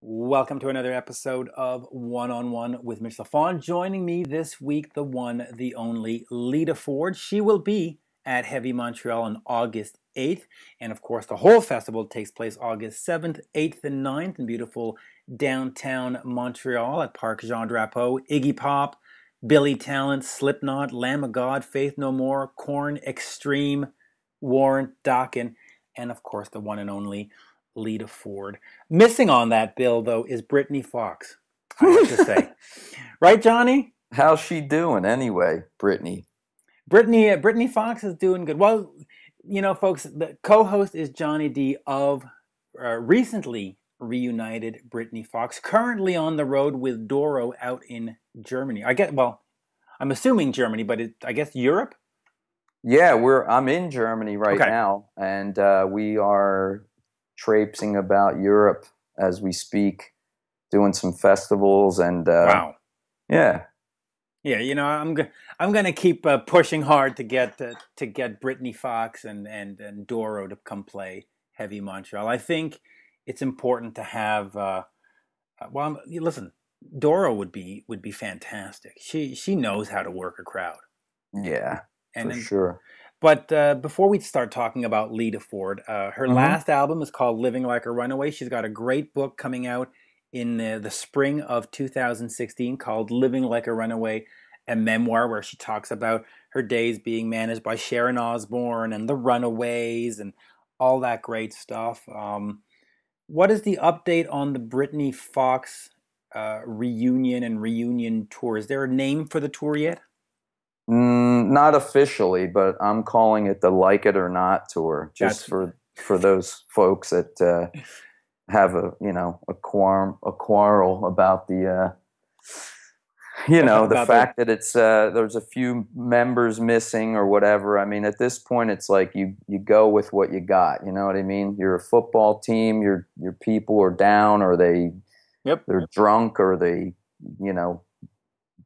Welcome to another episode of One on One with Mitch Lafon. Joining me this week, the one, the only Lita Ford. She will be at Heavy Montreal on August 8th. And of course, the whole festival takes place August 7th, 8th, and 9th in beautiful downtown Montreal at Parc Jean Drapeau. Iggy Pop, Billy Talent, Slipknot, Lamb of God, Faith No More, Korn, Extreme, Warrant, Dokken, and of course, the one and only Lita Ford. Missing on that bill, though, is Brittany Fox, I have to say. Right, Johnny? How's she doing anyway, Brittany? Brittany Fox is doing good. Well, you know, folks, the co-host is Johnny D of recently reunited Brittany Fox, currently on the road with Doro out in Germany. I'm assuming Germany, but I guess Europe? Yeah, I'm in Germany right now, and we are traipsing about Europe as we speak, doing some festivals and wow. Yeah, you know, I'm gonna keep pushing hard to get Brittany Fox and Doro to come play Heavy Montreal. I think it's important to have. Listen, Doro would be fantastic. She knows how to work a crowd. Yeah, for sure. But before we start talking about Lita Ford, her last album is called Living Like A Runaway. She's got a great book coming out in the spring of 2016 called Living Like A Runaway, a memoir where she talks about her days being managed by Sharon Osbourne and the Runaways and all that great stuff. What is the update on the Brittany Fox reunion tour? Is there a name for the tour yet? Not officially, but I'm calling it the Like It or Not tour, just for those folks that have a quarrel about the the fact that it's there's a few members missing or whatever. I mean, at this point, it's like you go with what you got. You know what I mean? You're a football team. Your people are down, or they're drunk, or they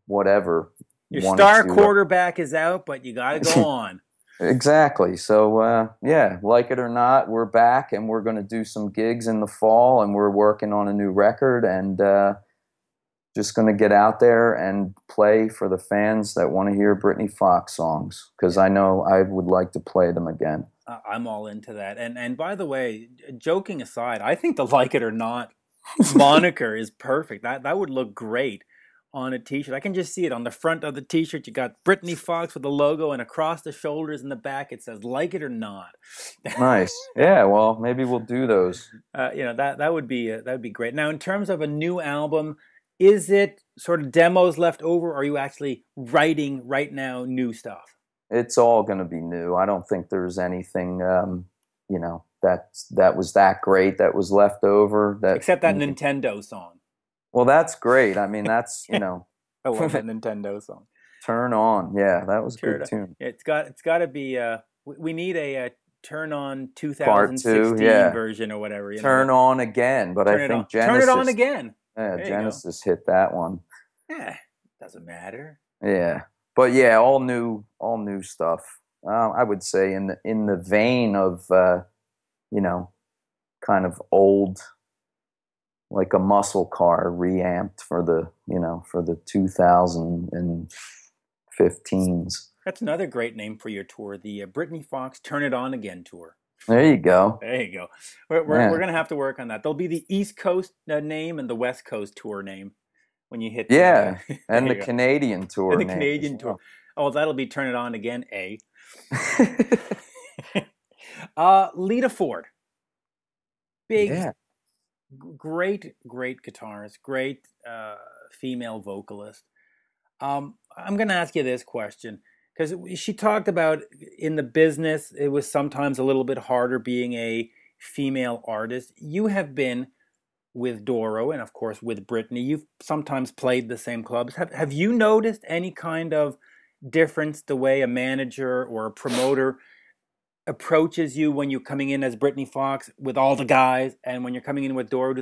whatever. Your star quarterback is out, but you got to go on. Exactly. So, like it or not, we're back, and we're going to do some gigs in the fall, and we're working on a new record, and just going to get out there and play for the fans that want to hear Brittany Fox songs, because I know I would like to play them again. I'm all into that. And by the way, joking aside, I think the Like It or Not moniker is perfect. That would look great on a t-shirt. I can just see it on the front of the t-shirt. You got Brittany Fox with the logo, and across the shoulders in the back it says "Like It or Not." Nice. Yeah. Well, maybe we'll do those. That would be great. Now, in terms of a new album, is it sort of demos left over, or are you actually writing right now new stuff? It's all going to be new. I don't think there's anything that was that great that was left over. Except that Nintendo song. Well, that's great. I mean, that's, I love that Nintendo song. Turn On. Yeah, that was a good tune. It's got to be, we need a Turn On 2016 version or whatever. Turn On Again, but I think Genesis. Turn It On Again. Yeah, Genesis hit that one. Yeah, doesn't matter. Yeah, but yeah, all new stuff. I would say in the vein of, kind of old, like a muscle car reamped for the 2015s. That's another great name for your tour, the Brittany Fox Turn It On Again tour. There you go. There you go. We're going to have to work on that. There'll be the East Coast name and the West Coast tour name when you hit. And the Canadian tour. And the Canadian tour. Oh, that'll be Turn It On Again, A. Lita Ford. Great guitarist, great female vocalist. I'm going to ask you this question, because she talked about in the business, it was sometimes a little bit harder being a female artist. You have been with Doro and, of course, with Brittany. You've sometimes played the same clubs. Have you noticed any kind of difference the way a manager or a promoter approaches you when you're coming in as Brittany Fox with all the guys, and when you're coming in with Doro?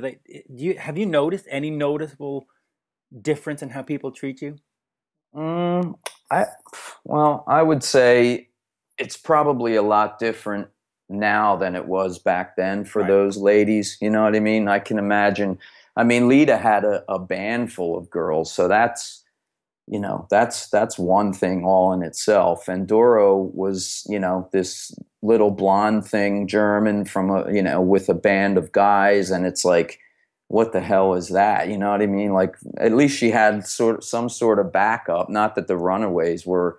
Have you noticed any noticeable difference in how people treat you? I would say it's probably a lot different now than it was back then for those ladies. You know what I mean? I can imagine I mean, Lita had a band full of girls, so that's, you know, that's one thing all in itself. And Doro was, you know, this little blonde thing, German from a, you know, with a band of guys, and it's like, what the hell is that? You know what I mean? Like, at least she had some sort of backup. Not that the Runaways were,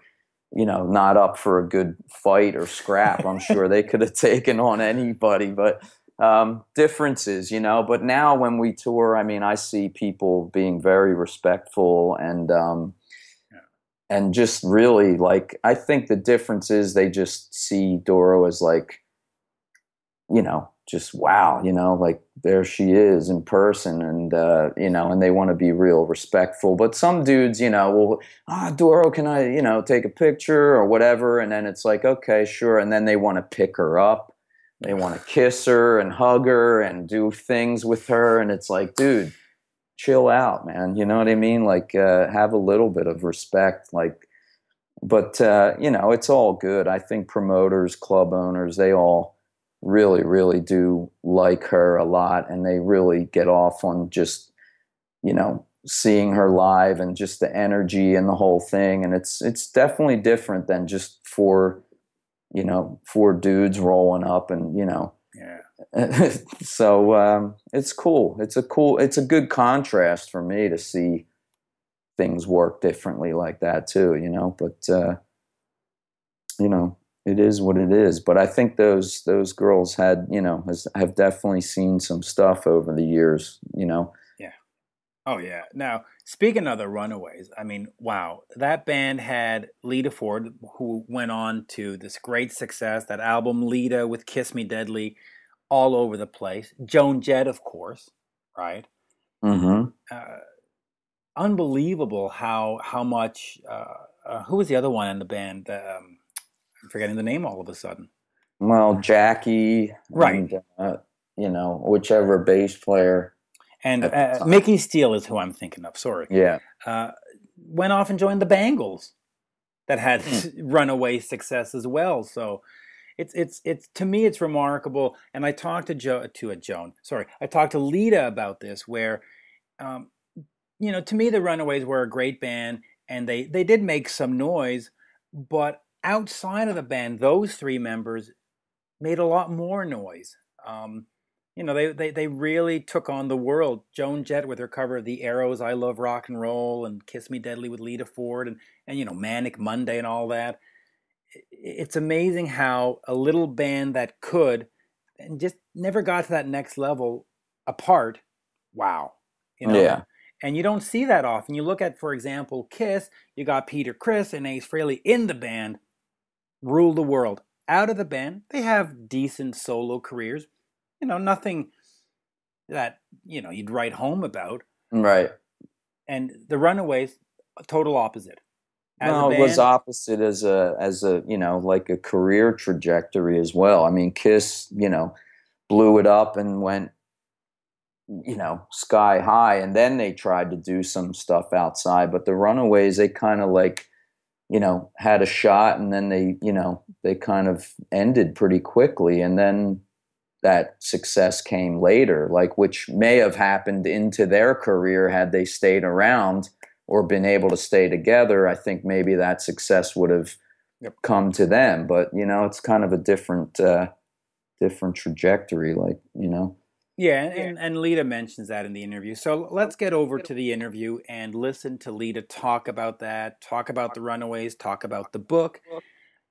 you know, not up for a good fight or scrap. I'm sure they could have taken on anybody, but differences, you know. But now when we tour, I mean, I see people being very respectful and just really, like, I think the difference is they just see Doro as like, you know, just wow, you know, like there she is in person, and you know, and they want to be real respectful. But some dudes, you know, will, Doro, can I, you know, take a picture or whatever? And then it's like, okay, sure. And then they want to pick her up, they want to kiss her and hug her and do things with her, and it's like, dude, chill out, man. You know what I mean? Like, have a little bit of respect, like. But you know, it's all good. I think promoters, club owners, they all really, really do like her a lot, and they really get off on just, you know, seeing her live and just the energy and the whole thing. And it's definitely different than just four, you know, four dudes rolling up and, you know. Yeah. So it's cool. It's a good contrast for me to see things work differently like that too, you know. But you know, it is what it is. But I think those girls had, you know, have definitely seen some stuff over the years, you know. Yeah. Oh yeah. Now, speaking of the Runaways, I mean, wow, that band had Lita Ford, who went on to this great success, that album Lita with Kiss Me Deadly, all over the place. Joan Jett, of course, right? Mm-hmm. Uh, Unbelievable how much. Who was the other one in the band? I'm forgetting the name all of a sudden. Well, Jackie Right. and you know, whichever bass player And at the time. Mickey Steele is who I'm thinking of. Sorry. Yeah. Uh, Went off and joined the Bangles, that had Hmm. runaway success as well. So it's to me it's remarkable. And I talked to Joan. Sorry, I talked to Lita about this, where um, you know, to me the Runaways were a great band, and they did make some noise, but outside of the band, those three members made a lot more noise. Um, you know, they really took on the world. Joan Jett with her cover of the Arrows, "I Love Rock and Roll," and "Kiss Me Deadly" with Lita Ford, and you know, "Manic Monday" and all that. It's amazing how a little band that could and just never got to that next level apart. Wow, you know. Yeah. And you don't see that often. You look at, for example, Kiss. You got Peter Criss and Ace Frehley in the band, rule the world. Out of the band, they have decent solo careers. You know, nothing that, you know, you'd write home about. Right. And the Runaways, total opposite. As a No, it was band, opposite as a, you know, like a career trajectory as well. I mean, Kiss, you know, blew it up and went, you know, sky high, and then they tried to do some stuff outside. But the Runaways, they kind of like, you know, had a shot, and then they, you know, they kind of ended pretty quickly, and then that success came later, like, which may have happened into their career had they stayed around or been able to stay together. I think maybe that success would have yep. come to them. But you know, it's kind of a different trajectory, like, you know. Yeah, and Lita mentions that in the interview. So let's get over to the interview and listen to Lita talk about that, talk about the Runaways, talk about the book.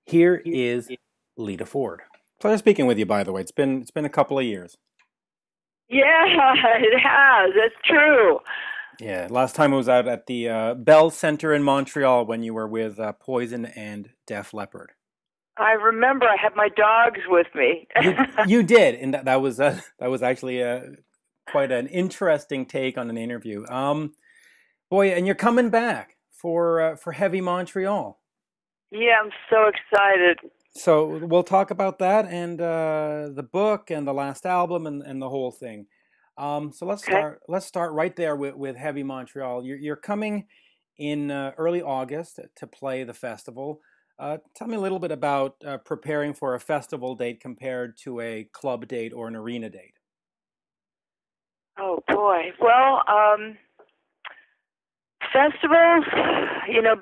Here is Lita Ford. Pleasure speaking with you, by the way. It's been a couple of years. Yeah, it has. It's true. Yeah, last time I was out at the Bell Center in Montreal when you were with Poison and Def Leppard. I remember I had my dogs with me. You did, and that was actually quite an interesting take on an interview. Boy, and you're coming back for Heavy Montreal. Yeah, I'm so excited. So we'll talk about that and the book and the last album and the whole thing. So let's Okay. start. Let's start right there with Heavy Montreal. You're coming in early August to play the festival. Tell me a little bit about preparing for a festival date compared to a club date or an arena date. Oh boy. Well, festivals,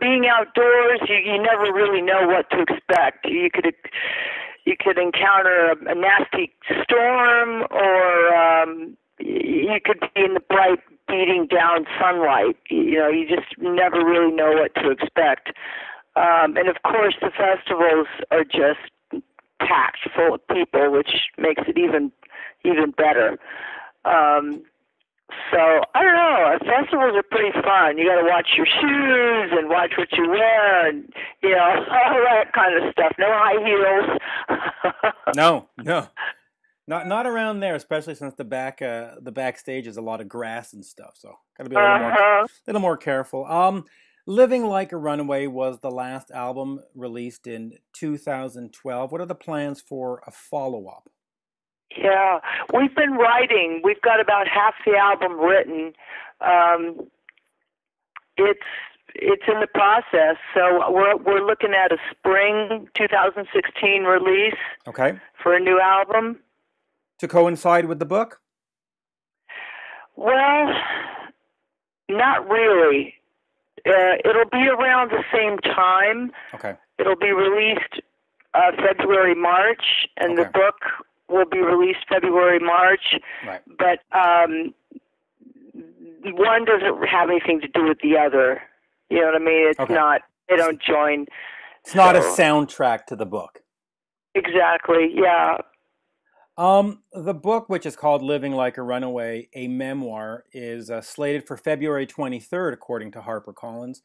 being outdoors, you never really know what to expect. You could encounter a nasty storm, or you could be in the bright, beating down sunlight. You just never really know what to expect. And of course, the festivals are just packed full of people, which makes it even better. So I don't know. Festivals are pretty fun. You got to watch your shoes and watch what you wear, and all that kind of stuff. No high heels. No, not around there, especially since the backstage is a lot of grass and stuff. So got to be a little more careful. Living Like a Runaway was the last album released in 2012. What are the plans for a follow-up? Yeah, we've been writing. We've got about half the album written. It's in the process, so we're looking at a spring 2016 release. Okay. For a new album. To coincide with the book? Well, not really. It'll be around the same time. Okay. It'll be released February, March, and the book will be released February, March. Right. But one doesn't have anything to do with the other. You know what I mean? It's not. They don't join. It's not a soundtrack to the book. Exactly. Yeah. The book, which is called Living Like a Runaway, a memoir, is slated for February 23rd, according to HarperCollins.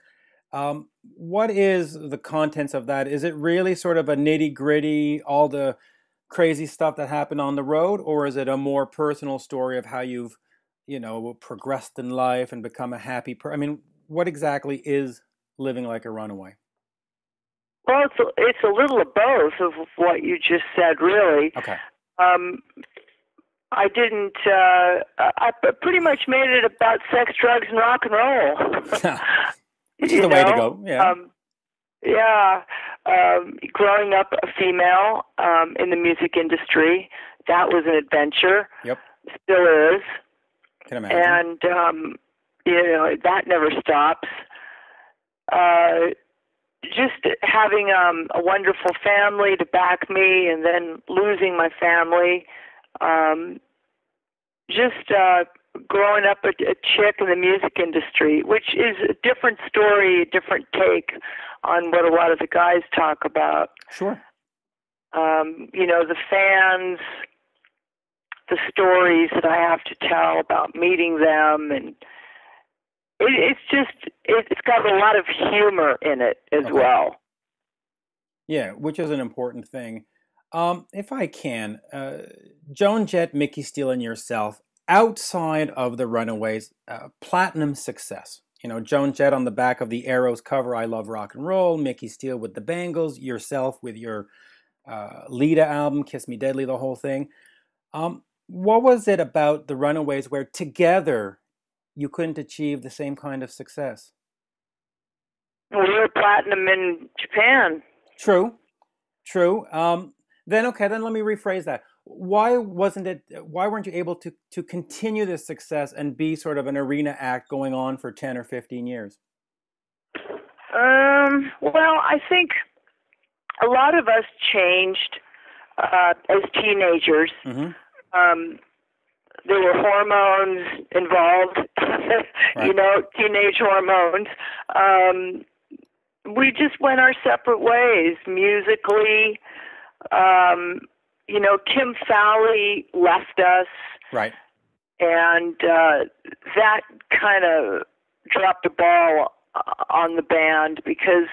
What is the contents of that? Is it really sort of a nitty-gritty, all the crazy stuff that happened on the road, or is it a more personal story of how you've, progressed in life and become a happy person? I mean, what exactly is Living Like a Runaway? Well, it's a little of both of what you just said, really. Okay. I didn't. I pretty much made it about sex, drugs, and rock and roll. Which is the way to go. Yeah. Growing up a female in the music industry, that was an adventure. Yep. Still is. Can imagine. And that never stops. Just having a wonderful family to back me, and then losing my family. Growing up a chick in the music industry, which is a different story, a different take on what a lot of the guys talk about. Sure. The fans, the stories that I have to tell about meeting them, and it's got a lot of humor in it as well. Yeah, which is an important thing. If I can, Joan Jett, Mickey Steele, and yourself, outside of the Runaways, platinum success. Joan Jett on the back of the Arrows cover, I Love Rock and Roll, Mickey Steele with the Bangles, yourself with your Lita album, Kiss Me Deadly, the whole thing. What was it about the Runaways where together you couldn't achieve the same kind of success? We were platinum in Japan. True. Then let me rephrase that. Why weren't you able to continue this success and be sort of an arena act going on for 10 or 15 years? Well, I think a lot of us changed as teenagers. Mm-hmm. There were hormones involved, right. Teenage hormones. We just went our separate ways musically. Kim Fowley left us. Right. And that kind of dropped the ball on the band, because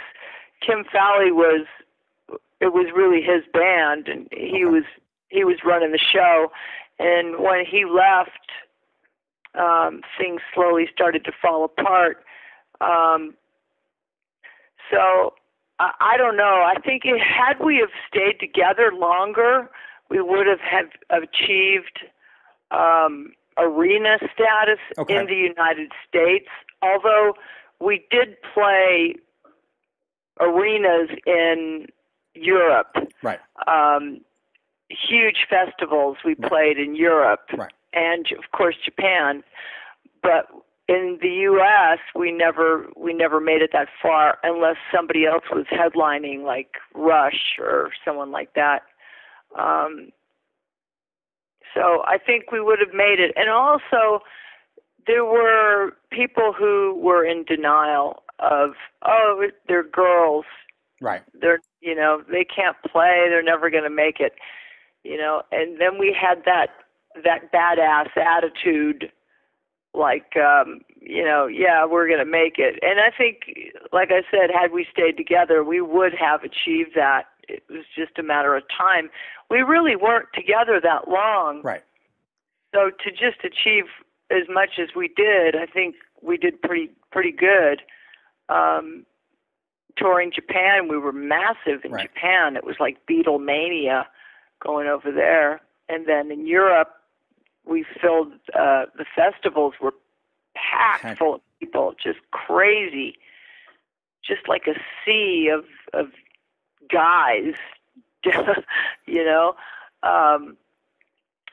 Kim Fowley it was really his band, and he was running the show. And when he left, things slowly started to fall apart. So I don't know. I think had we have stayed together longer, we would have achieved arena status in the United States. Although we did play arenas in Europe. Right. Huge festivals we played in Europe. Right. and of course Japan. But in the U.S., we never made it that far unless somebody else was headlining, like Rush or someone like that. So I think we would have made it. And also, there were people who were in denial of, oh, they're girls. Right. They're, they can't play. They're never going to make it. And then we had that badass attitude, like, yeah, we're going to make it. And I think, like I said, had we stayed together, we would have achieved that. It was just a matter of time. We really weren't together that long. Right. So to just achieve as much as we did, I think we did pretty good. Touring Japan, we were massive in Japan. It was like Beatlemania going over there. And then in Europe, we filled, the festivals were packed full of people, just crazy. Just like a sea of guys,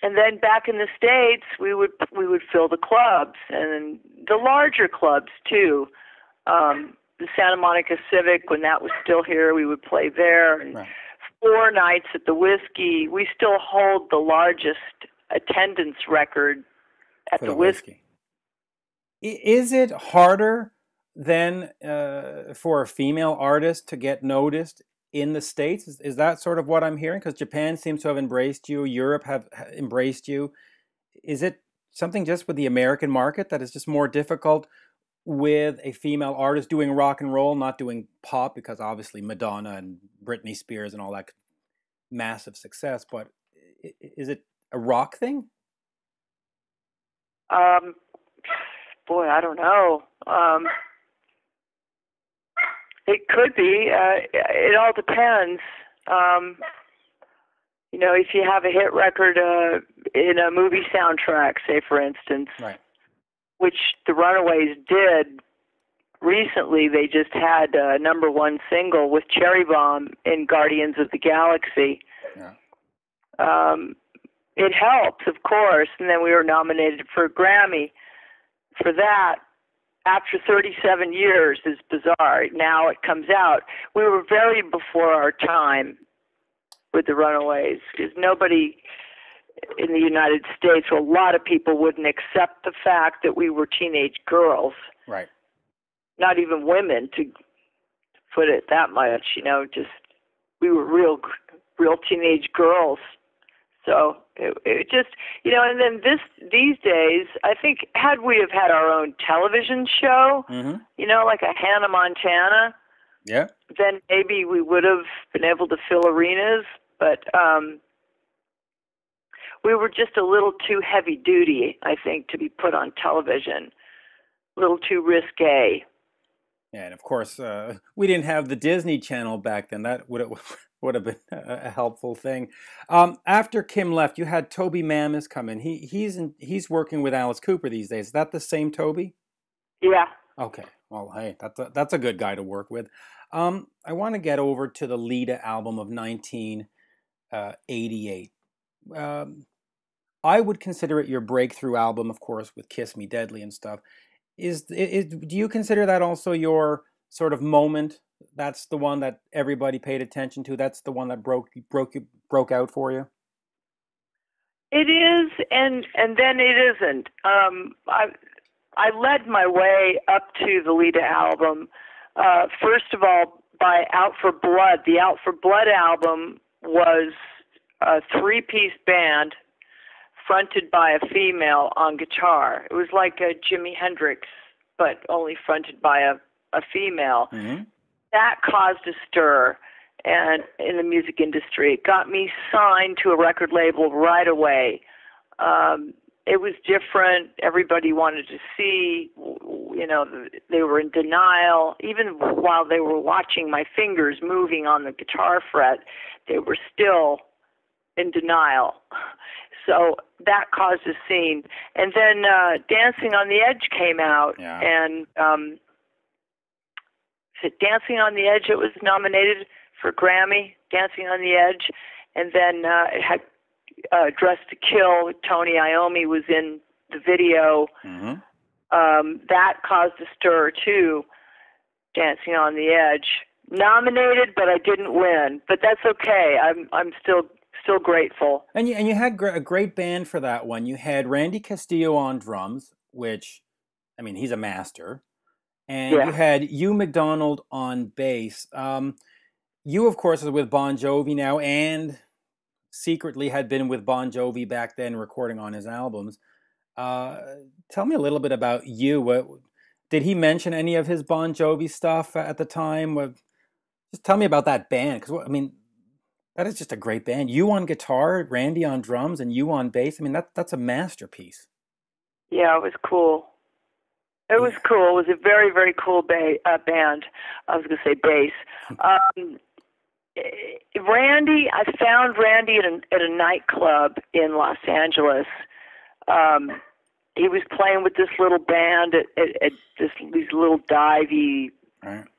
and then back in the States, we would fill the clubs, and the larger clubs too. The Santa Monica Civic, when that was still here, we would play there. And 4 nights at the Whiskey. We still hold the largest attendance record at the Whiskey. Is it harder than for a female artist to get noticed in the States? Is that sort of what I'm hearing? Because Japan seems to have embraced you, Europe have embraced you. Is it something just with the American market that is just more difficult with a female artist doing rock and roll, not doing pop, because obviously Madonna and Britney Spears and all that massive success, but is it a rock thing? Boy, I don't know. It could be. It all depends. If you have a hit record in a movie soundtrack, say for instance, which the Runaways did recently, they just had a #1 single with Cherry Bomb in Guardians of the Galaxy. It helps, of course, and then we were nominated for a Grammy for that. After 37 years is bizarre. Now it comes out. We were very before our time with the Runaways, because nobody in the United States, a lot of people wouldn't accept the fact that we were teenage girls. Right. Not even women, to put it that much, just we were real teenage girls. So it just, and then these days, I think had we have had our own television show, like a Hannah Montana, then maybe we would have been able to fill arenas, but we were just a little too heavy duty, I think, to be put on television, a little too risque. Yeah, and of course, we didn't have the Disney Channel back then. That would have been a helpful thing. After Kim left, you had Toby Mamis come in. He's working with Alice Cooper these days. Is that the same Toby? Yeah. Okay. Well, hey, that's a good guy to work with. I want to get over to the Lita album of 1988. I would consider it your breakthrough album, of course, with Kiss Me Deadly and stuff. Do you consider that also your sort of moment? That's the one that everybody paid attention to. That's the one that broke out for you. It is, and then it isn't. I led my way up to the Lita album. First of all, by Out for Blood. The Out for Blood album was a 3-piece band fronted by a female on guitar. It was like a Jimi Hendrix, but only fronted by a female. Mm-hmm. That caused a stir and in the music industry. It got me signed to a record label right away. It was different. Everybody wanted to see, they were in denial. Even while they were watching my fingers moving on the guitar fret, they were still in denial. So that caused a scene. And then Dancing on the Edge came out, and Dancing on the Edge, it was nominated for Grammy, Dancing on the Edge, and then it had Dressed to Kill. Tony Iommi was in the video. Mm-hmm. That caused a stir too. Dancing on the Edge. Nominated, but I didn't win. But that's okay. I'm still grateful. And you had a great band for that one. You had Randy Castillo on drums, which, I mean, he's a master. And you had Hugh McDonald on bass. You, of course, are with Bon Jovi now, and secretly had been with Bon Jovi back then, recording on his albums. Tell me a little bit about you. Did he mention any of his Bon Jovi stuff at the time? Just tell me about that band, because I mean, that is just a great band. You on guitar, Randy on drums, and you on bass. I mean, that's a masterpiece. Yeah, it was cool. It was cool. It was a very, very cool band. I was going to say bass. Randy, I found Randy at a nightclub in Los Angeles. He was playing with this little band at these little divey,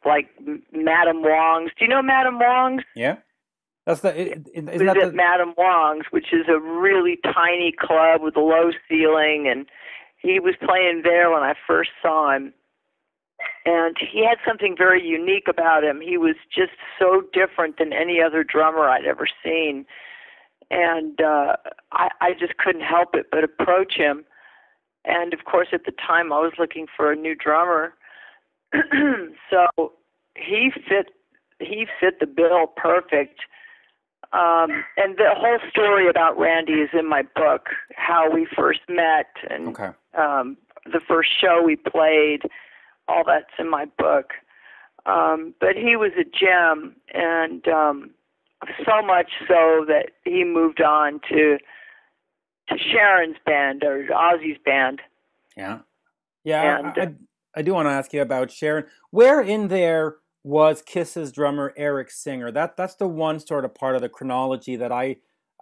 like Madame Wong's. Do you know Madame Wong's? Yeah. That's isn't that at Madame Wong's, which is a really tiny club with a low ceiling, and he was playing there when I first saw him. And he had something very unique about him. He was just so different than any other drummer I'd ever seen. And I just couldn't help it but approach him. And, of course, at the time I was looking for a new drummer. So he fit the bill perfect. And the whole story about Randy is in my book, how we first met and the first show we played. All that's in my book. But he was a gem, and so much so that he moved on to Sharon's band, or Ozzy's band. Yeah. Yeah, and I do want to ask you about Sharon. Where in there was Kiss's drummer Eric Singer? That's the one sort of part of the chronology that I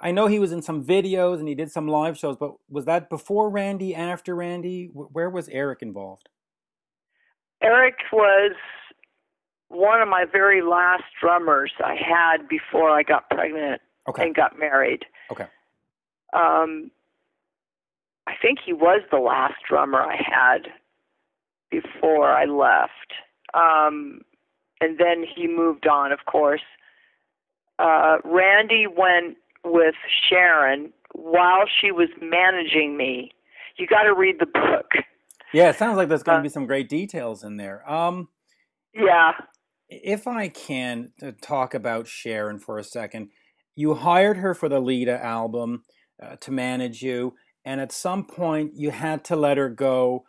know he was in some videos and he did some live shows, but was that before Randy, after Randy? Where was Eric involved? Eric was one of my very last drummers I had before I got pregnant and got married. Okay. I think he was the last drummer I had before I left. And then he moved on, of course. Randy went with Sharon while she was managing me. You got to read the book. Yeah, it sounds like there's going to be some great details in there. Yeah. If I can talk about Sharon for a second, you hired her for the Lita album to manage you, and at some point you had to let her go,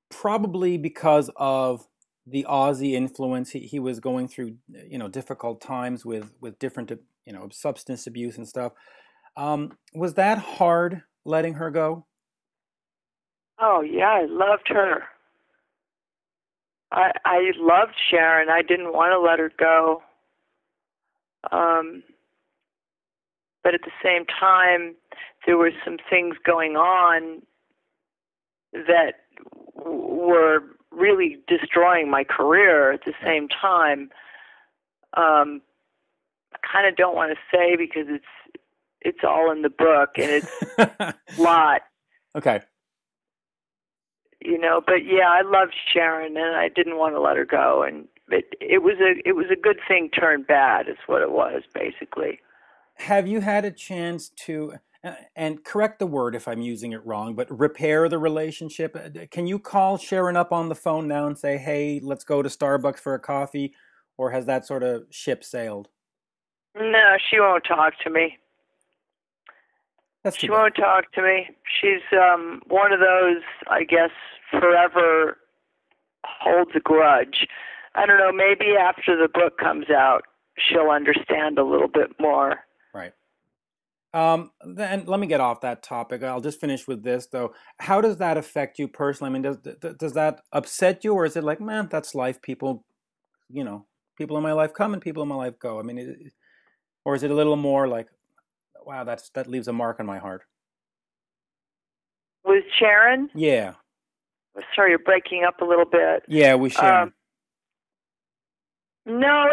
probably because of the Ozzy influence. He was going through, difficult times with different, substance abuse and stuff. Was that hard, letting her go? Oh, yeah, I loved her. I loved Sharon. I didn't want to let her go. But at the same time, there were some things going on that were really destroying my career at the same time. I kind of don't want to say because it's all in the book and it's a lot. Okay. But yeah, I loved Sharon and I didn't want to let her go, and it was a good thing turned bad is what it was, basically. Have you had a chance to, and correct the word if I'm using it wrong, but repair the relationship? Can you call Sharon up on the phone now and say, hey, let's go to Starbucks for a coffee, or has that sort of ship sailed? No, she won't talk to me. She won't talk to me. She's one of those, I guess, forever holds a grudge. I don't know, maybe after the book comes out, she'll understand a little bit more. Right. Then let me get off that topic. I'll just finish with this, though. How does that affect you personally? I mean, does that upset you, or is it like, man, that's life. People in my life come and people in my life go. I mean, or is it a little more like, wow, that leaves a mark on my heart? With Sharon? Yeah. Sorry, you're breaking up a little bit. Yeah, with Sharon. No,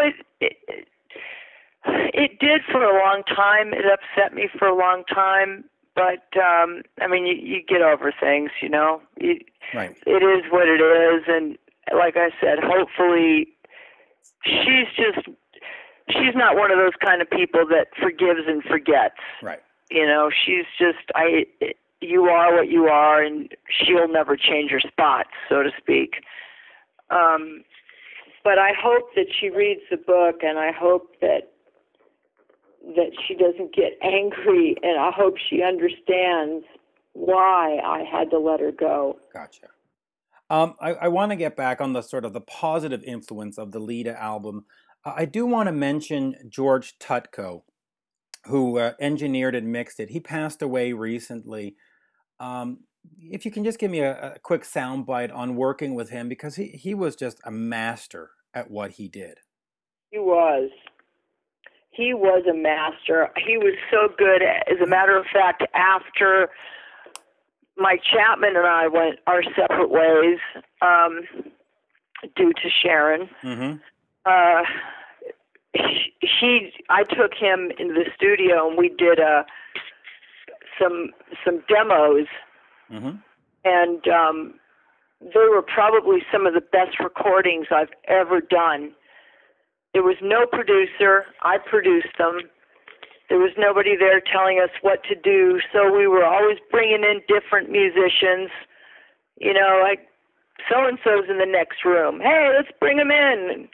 It did for a long time. It upset me for a long time. But, I mean, you get over things, you know. Right. It is what it is. And like I said, hopefully she's not one of those kind of people that forgives and forgets. Right. You know, she's just, you are what you are, and she'll never change her spots, so to speak. But I hope that she reads the book, and I hope that she doesn't get angry, and I hope she understands why I had to let her go. Gotcha. I want to get back on the sort of the positive influence of the Lita album. I do want to mention George Tutko, who engineered and mixed it. He passed away recently. If you can just give me a quick soundbite on working with him, because he was just a master at what he did. He was a master. He was so good. As a matter of fact, after Mike Chapman and I went our separate ways due to Sharon, I took him into the studio and we did some demos, and they were probably some of the best recordings I've ever done. There was no producer. I produced them. There was nobody there telling us what to do, so we were always bringing in different musicians. You know, like, so-and-so's in the next room. Hey, let's bring him in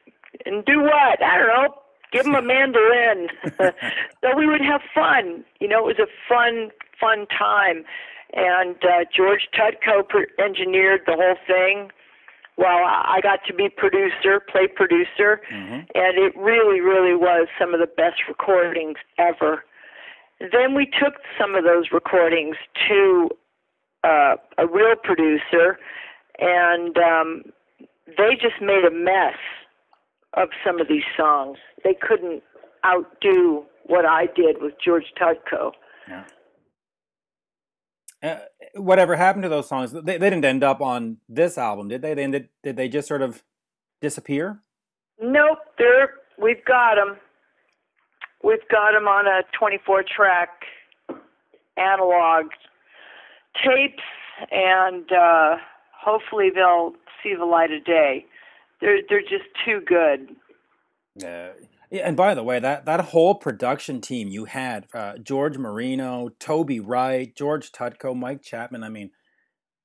and do what? I don't know. Give him a mandolin. So we would have fun. You know, it was a fun time. And George Tutko engineered the whole thing, while I got to be play producer, and it really, really was some of the best recordings ever. Then we took some of those recordings to a real producer, and they just made a mess of some of these songs. They couldn't outdo what I did with George Tutko. Yeah. Whatever happened to those songs? They didn't end up on this album, did they? Did they just sort of disappear? Nope, we've got them. We've got them on a 24-track analog tapes, and hopefully they'll see the light of day. They're just too good. And by the way, that whole production team you had, George Marino, Toby Wright, George Tutko, Mike Chapman, I mean,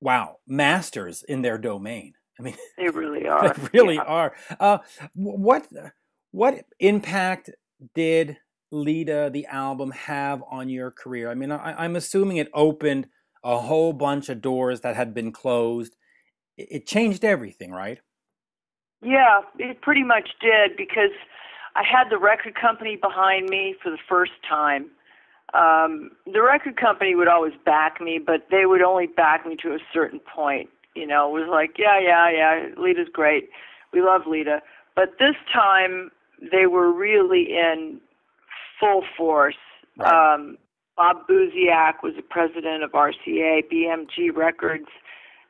wow, masters in their domain. I mean, they really are. They really are. What impact did Lita, the album, have on your career? I mean, I'm assuming it opened a whole bunch of doors that had been closed. It changed everything, right? Yeah, it pretty much did, because I had the record company behind me for the first time. The record company would always back me, but they would only back me to a certain point. You know, it was like, yeah, Lita's great. We love Lita. But this time, they were really in full force. Right. Bob Buziak was the president of RCA, BMG Records,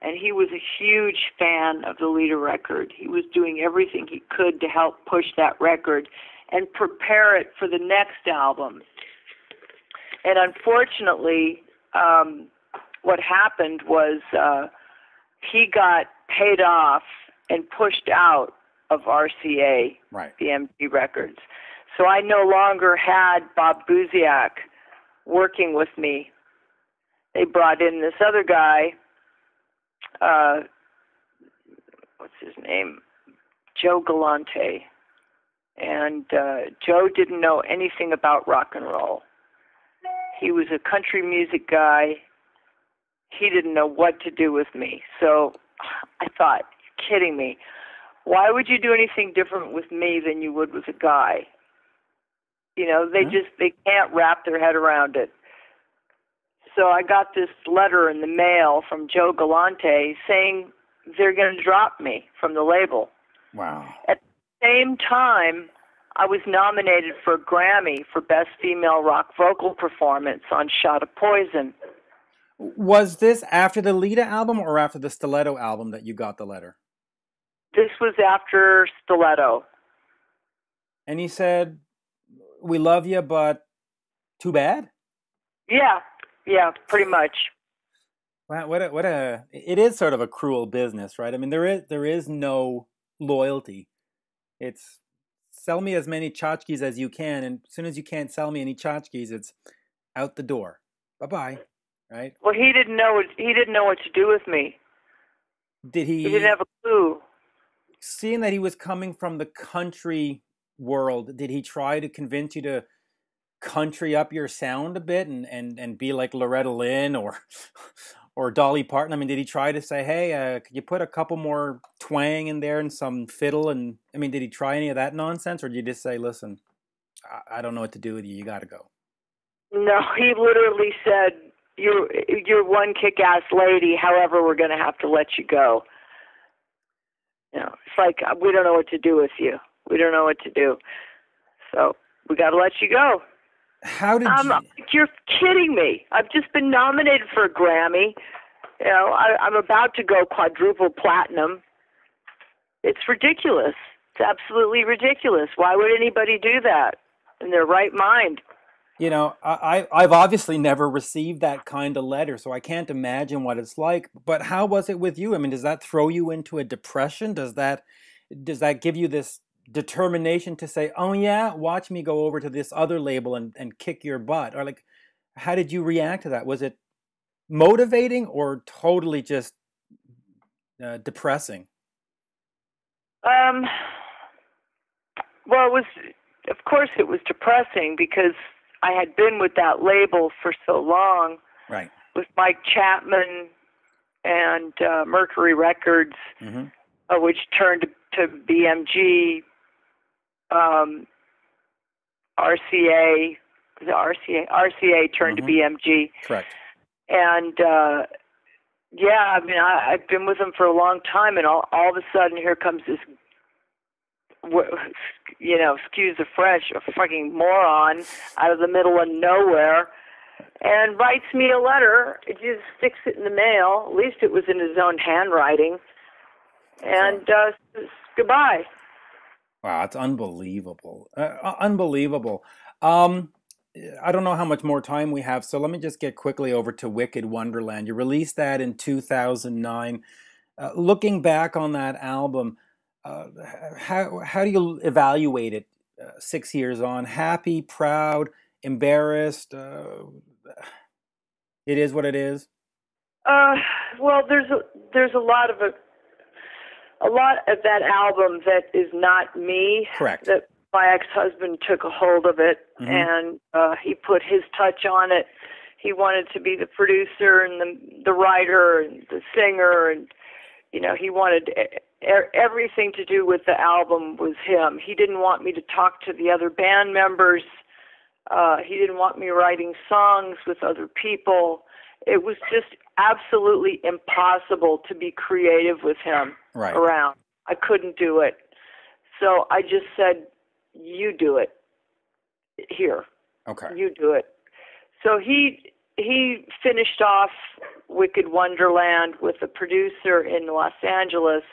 and he was a huge fan of the Lita record. He was doing everything he could to help push that record and prepare it for the next album. And unfortunately, what happened was he got paid off and pushed out of RCA, right, BMG Records. So I no longer had Bob Buziak working with me. They brought in this other guy, what's his name? Joe Galante. And Joe didn't know anything about rock and roll. He was a country music guy. He didn't know what to do with me. So I thought, you're kidding me. Why would you do anything different with me than you would with a guy? You know, they can't wrap their head around it. So I got this letter in the mail from Joe Galante saying they're going to drop me from the label. Wow. At the same time, I was nominated for a Grammy for Best Female Rock Vocal Performance on Shot of Poison. Was this after the Lita album or after the Stiletto album that you got the letter? This was after Stiletto. And he said, we love you, but too bad. Yeah, pretty much. Wow, it is sort of a cruel business, right? I mean, there is no loyalty. It's sell me as many tchotchkes as you can, and as soon as you can't sell me any tchotchkes, it's out the door. Bye-bye, right? Well, he didn't know what to do with me. Did he? He didn't have a clue. Seeing that he was coming from the country world, did he try to convince you to country up your sound a bit and be like Loretta Lynn or Dolly Parton? I mean, did he try to say, hey, could you put a couple more twang in there and some fiddle? And I mean, did he try any of that nonsense, or did you just say, listen, I don't know what to do with you. You got to go. No, he literally said, you're one kick-ass lady. However, we're going to have to let you go. You know, it's like, we don't know what to do with you. We don't know what to do. So we got to let you go. How did You're kidding me. I've just been nominated for a Grammy. You know, I'm about to go quadruple platinum. It's ridiculous. It's absolutely ridiculous. Why would anybody do that in their right mind? You know, I've obviously never received that kind of letter, so I can't imagine what it's like. But how was it with you? I mean, does that throw you into a depression? Does that give you this determination to say, oh yeah, watch me go over to this other label and kick your butt? Or like, how did you react to that? Was it motivating or totally just depressing? Well, of course it was depressing because I had been with that label for so long, right? With Mike Chapman and Mercury Records, which turned to BMG, RCA turned to BMG. Correct. And yeah, I mean, I've been with them for a long time, and all of a sudden, here comes this, you know, excuse the French, a fucking moron out of the middle of nowhere, and writes me a letter. It just sticks it in the mail. At least it was in his own handwriting, and says goodbye. Wow, it's unbelievable. Unbelievable. I don't know how much more time we have, so let me just get quickly over to Wicked Wonderland. You released that in 2009. Looking back on that album, how do you evaluate it 6 years on? Happy, proud, embarrassed? It is what it is? Well, there's a lot of that album that is not me. Correct. That my ex-husband took a hold of it, and he put his touch on it. He wanted to be the producer and the writer and the singer, and you know, he wanted everything to do with the album was him. He didn't want me to talk to the other band members. He didn't want me writing songs with other people. It was just absolutely impossible to be creative with him around. I couldn't do it. So I just said, you do it here. Okay. You do it. So he finished off Wicked Wonderland with a producer in Los Angeles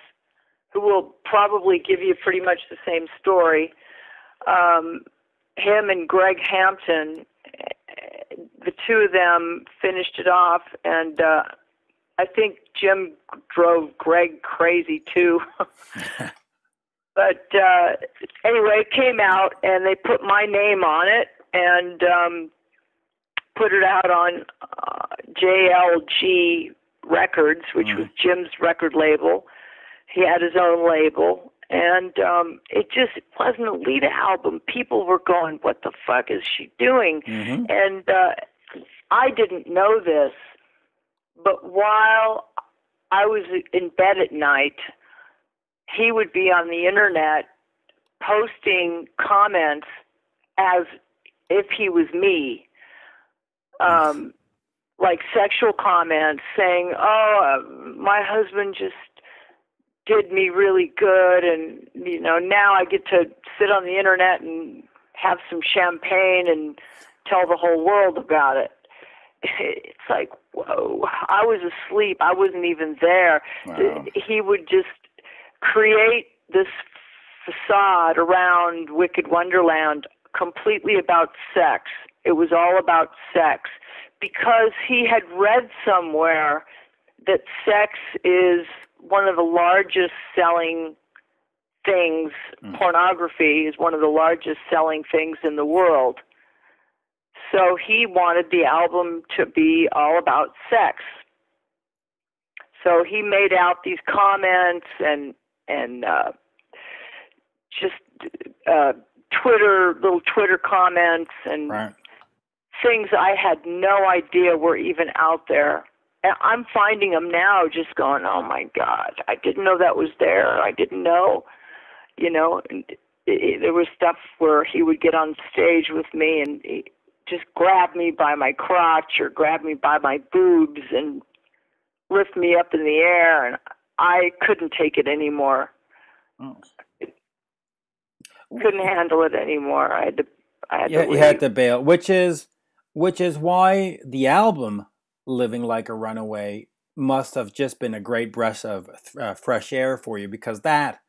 who will probably give you pretty much the same story. Him and Greg Hampton, the two of them finished it off, and I think Jim drove Greg crazy too. But anyway, it came out, and they put my name on it, and put it out on JLG Records, which was Jim's record label. He had his own label, and it just wasn't a Lita album. People were going, what the fuck is she doing? And I didn't know this, but while I was in bed at night, he would be on the internet posting comments as if he was me, like sexual comments saying, oh, my husband just did me really good, and you know, now I get to sit on the internet and have some champagne and tell the whole world about it. It's like, whoa, I was asleep. I wasn't even there. Wow. He would just create this facade around Wicked Wonderland completely about sex. It was all about sex because he had read somewhere that sex is one of the largest selling things. Pornography is one of the largest selling things in the world. So he wanted the album to be all about sex. So he made out these comments and just little Twitter comments and things I had no idea were even out there. And I'm finding them now just going, oh my God, I didn't know that was there. I didn't know, and there was stuff where he would get on stage with me and he just grab me by my crotch or grab me by my boobs and lift me up in the air, and I couldn't take it anymore. Couldn't handle it anymore. I had to leave. You had to bail, which is why the album Living Like a Runaway must have just been a great breath of fresh air for you, because that,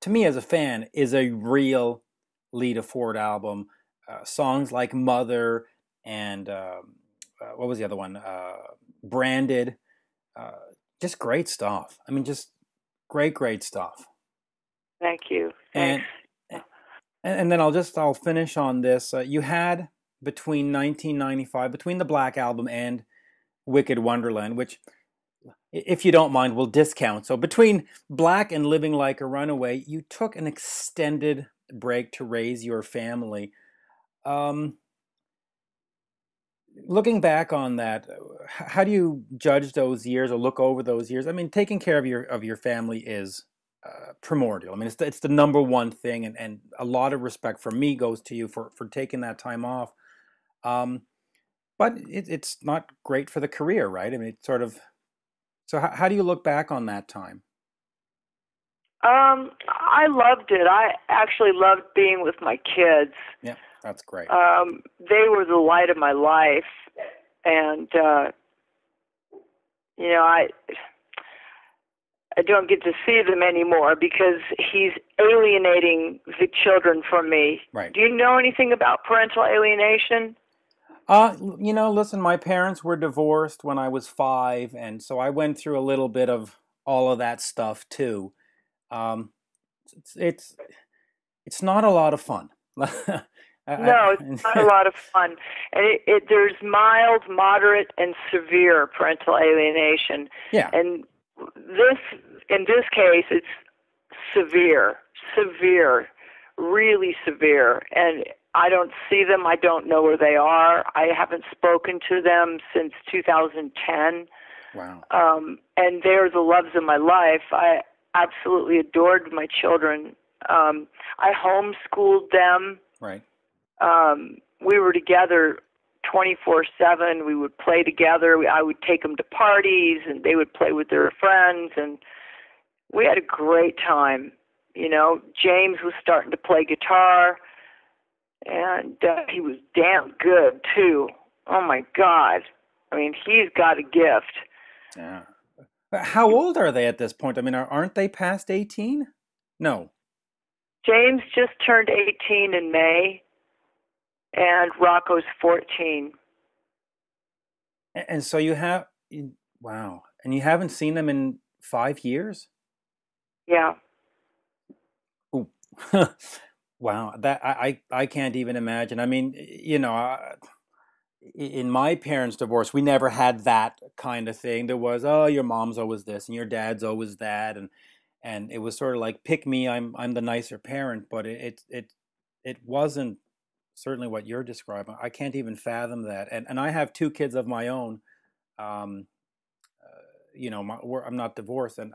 to me as a fan, is a real Lita Ford album. Songs like Mother and what was the other one? Branded. Just great stuff. I mean, just great stuff. Thank you. Thanks. And then I'll finish on this. You had between 1995, between the Black Album and Wicked Wonderland, which, if you don't mind, we'll discount. So between Black and Living Like a Runaway, you took an extended break to raise your family. Looking back on that, how do you judge those years or look over those years? I mean, taking care of your family is primordial. I mean, it's the number one thing, and a lot of respect from me goes to you for taking that time off. But it's not great for the career, right? I mean, it's sort of. So how do you look back on that time? I loved it. I actually loved being with my kids. Yeah, that's great. They were the light of my life, and I don't get to see them anymore because he's alienating the children from me. Right. Do you know anything about parental alienation? Listen, my parents were divorced when I was 5, and so I went through a little bit of all of that stuff too. It's not a lot of fun. No, it's not a lot of fun. And there's mild, moderate, and severe parental alienation. Yeah. And in this case, it's severe, really severe. And I don't see them. I don't know where they are. I haven't spoken to them since 2010. Wow. And they're the loves of my life. I absolutely adored my children. I homeschooled them. Right. We were together 24/7. We would play together. I would take them to parties, and they would play with their friends, and we had a great time. James was starting to play guitar, and he was damn good too. Oh my God! I mean, he's got a gift. Yeah. How old are they at this point? I mean, aren't they past 18? No. James just turned 18 in May, and Rocco's 14. And so wow. And you haven't seen them in 5 years? Yeah. Ooh. Wow. That I can't even imagine. I mean, in my parents' divorce, we never had that kind of thing. There was, oh, your mom's always this and your dad's always that, and it was sort of like, pick me, I'm the nicer parent. But it wasn't certainly what you're describing. I can't even fathom that. And I have 2 kids of my own. I'm not divorced, and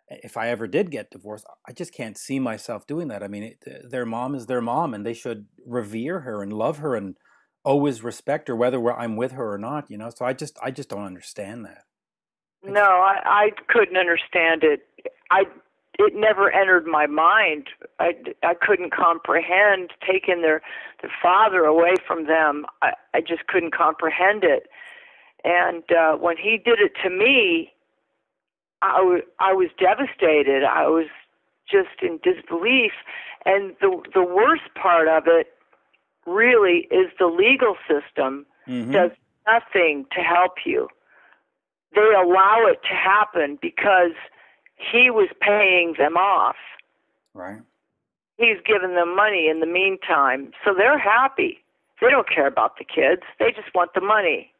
if I ever did get divorced, I just can't see myself doing that. I mean, their mom is their mom, and they should revere her and love her and always respect her, whether I'm with her or not. So I just don't understand that. No, I couldn't understand it. It never entered my mind. I couldn't comprehend taking their father away from them. I just couldn't comprehend it. And when he did it to me, I was devastated. I was just in disbelief. And the worst part of it really is the legal system does nothing to help you. They allow it to happen because he was paying them off. Right. He's given them money in the meantime, so they're happy. They don't care about the kids. They just want the money.